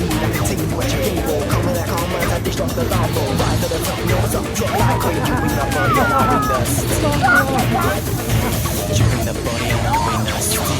like a team, what you aim for. Coming like commas, I destruct the lava. Rise to the top, nose up, drop like coin. Chewing the body on the windows. Chewing the body on the windows.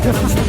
Down on the beat,